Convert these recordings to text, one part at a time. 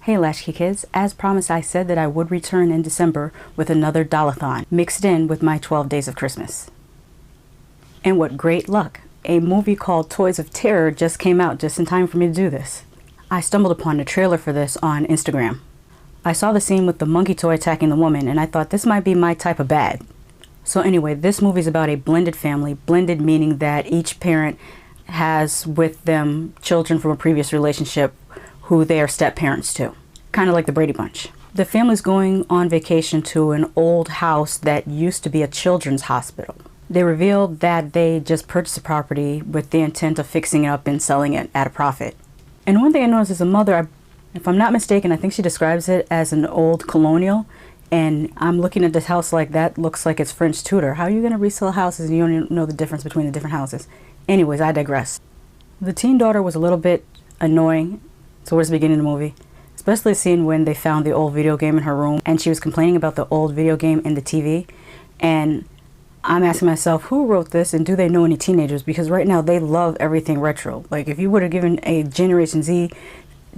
Hey Latchkey Kids, as promised I said that I would return in December with another dollathon mixed in with my 12 Days of Christmas. And what great luck! A movie called Toys of Terror just came out just in time for me to do this. I stumbled upon the trailer for this on Instagram. I saw the scene with the monkey toy attacking the woman and I thought this might be my type of bad. So anyway, this movie is about a blended family, blended meaning that each parent has with them children from a previous relationship who they are step-parents to. Kind of like the Brady Bunch. The family's going on vacation to an old house that used to be a children's hospital. They revealed that they just purchased the property with the intent of fixing it up and selling it at a profit. And one thing I noticed is a mother, if I'm not mistaken, I think she describes it as an old colonial. And I'm looking at this house like that looks like it's French Tudor. How are you going to resell houses and you don't even know the difference between the different houses? Anyways, I digress. The teen daughter was a little bit annoying towards the beginning of the movie, especially the scene when they found the old video game in her room and she was complaining about the old video game in the TV. And I'm asking myself, who wrote this and do they know any teenagers? Because right now they love everything retro. Like if you would have given a Generation Z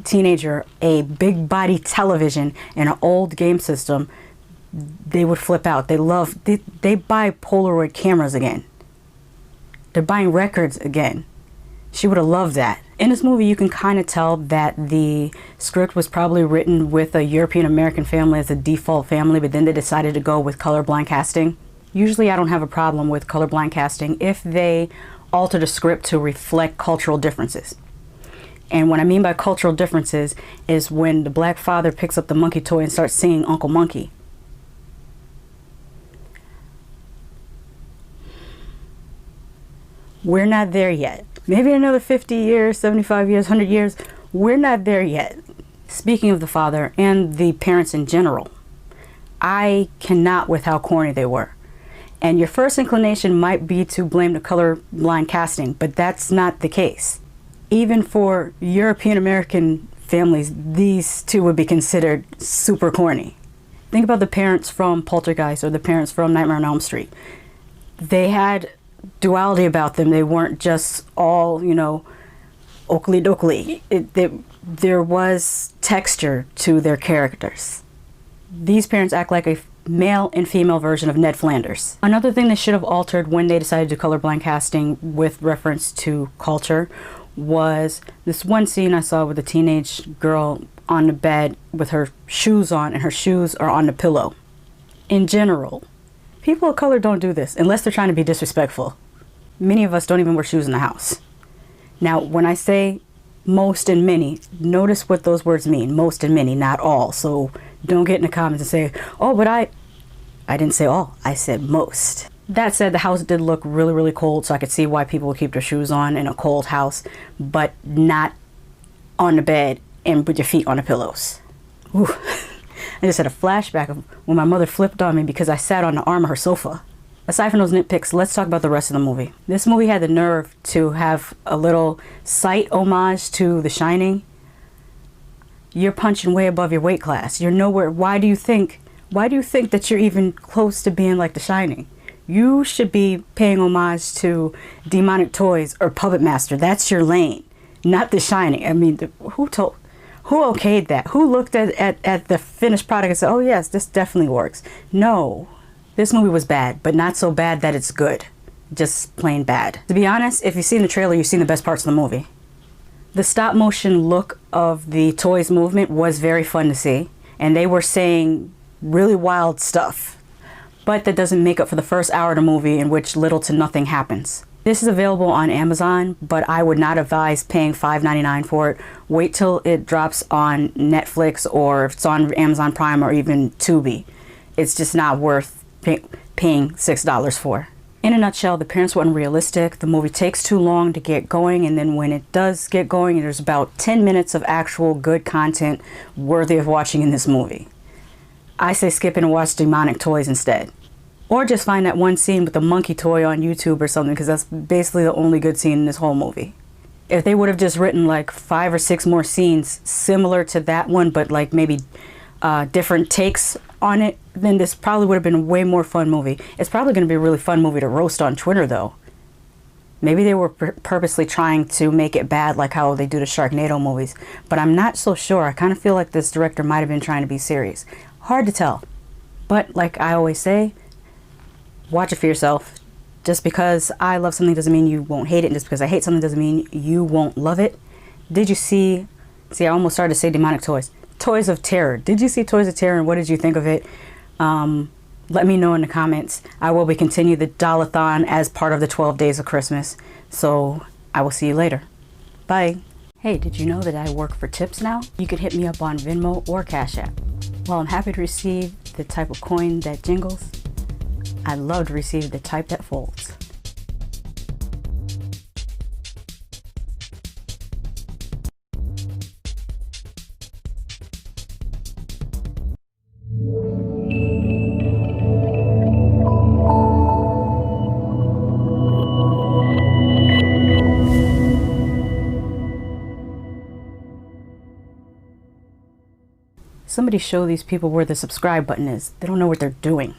teenager a big body television and an old game system, they would flip out. They buy Polaroid cameras again. They're buying records again. She would have loved that. In this movie, you can kind of tell that the script was probably written with a European American family as a default family, but then they decided to go with colorblind casting. Usually I don't have a problem with colorblind casting if they alter the script to reflect cultural differences. And what I mean by cultural differences is when the black father picks up the monkey toy and starts singing Uncle Monkey. We're not there yet. Maybe another 50 years, 75 years, 100 years, we're not there yet. Speaking of the father and the parents in general, I cannot with how corny they were. And your first inclination might be to blame the colorblind casting, but that's not the case. Even for European American families, these two would be considered super corny. Think about the parents from Poltergeist or the parents from Nightmare on Elm Street. They had duality about them. They weren't just all, you know, oakley dokley. There was texture to their characters. These parents act like a male and female version of Ned Flanders. Another thing they should have altered when they decided to do colorblind casting with reference to culture was this one scene I saw with a teenage girl on the bed with her shoes on and her shoes are on the pillow. In general, people of color don't do this unless they're trying to be disrespectful. Many of us don't even wear shoes in the house. Now, when I say most and many, notice what those words mean. Most and many, not all. So don't get in the comments and say, oh, but I didn't say all. I said most. That said, the house did look really, really cold, so I could see why people would keep their shoes on in a cold house, but not on the bed and with your feet on the pillows. Ooh. I just had a flashback of when my mother flipped on me because I sat on the arm of her sofa. Aside from those nitpicks, let's talk about the rest of the movie. This movie had the nerve to have a little slight homage to The Shining. You're punching way above your weight class. You're nowhere. Why do you think that you're even close to being like The Shining? You should be paying homage to Demonic Toys or Puppet Master. That's your lane, not The Shining. I mean, who okayed that? Who looked at the finished product and said, oh yes, this definitely works? No, this movie was bad, but not so bad that it's good. Just plain bad. To be honest, if you've seen the trailer, you've seen the best parts of the movie. The stop motion look of the toys movement was very fun to see, and they were saying really wild stuff. But that doesn't make up for the first hour of the movie in which little to nothing happens. This is available on Amazon, but I would not advise paying $5.99 for it. Wait till it drops on Netflix or if it's on Amazon Prime or even Tubi. it's just not worth paying $6 for. In a nutshell, the parents were unrealistic. The movie takes too long to get going, and then when it does get going, there's about 10 minutes of actual good content worthy of watching in this movie. I say skip it and watch Demonic Toys instead. Or just find that one scene with the monkey toy on YouTube or something, because that's basically the only good scene in this whole movie. If they would have just written like 5 or 6 more scenes similar to that one, but like maybe different takes on it, then this probably would have been a way more fun movie. It's probably going to be a really fun movie to roast on Twitter though. Maybe they were purposely trying to make it bad like how they do the Sharknado movies, but I'm not so sure. I kind of feel like this director might have been trying to be serious. Hard to tell. But like I always say, watch it for yourself. Just because I love something doesn't mean you won't hate it, and just because I hate something doesn't mean you won't love it. Did you see I almost started to say Demonic Toys. Toys of Terror. Did you see Toys of Terror, and what did you think of it? Let me know in the comments. I will be continuing the Dollathon as part of the 12 days of Christmas. So I will see you later. Bye. Hey, did you know that I work for tips now? You can hit me up on Venmo or CashApp. While I'm happy to receive the type of coin that jingles, I love to receive the type that folds. Somebody show these people where the subscribe button is. They don't know what they're doing.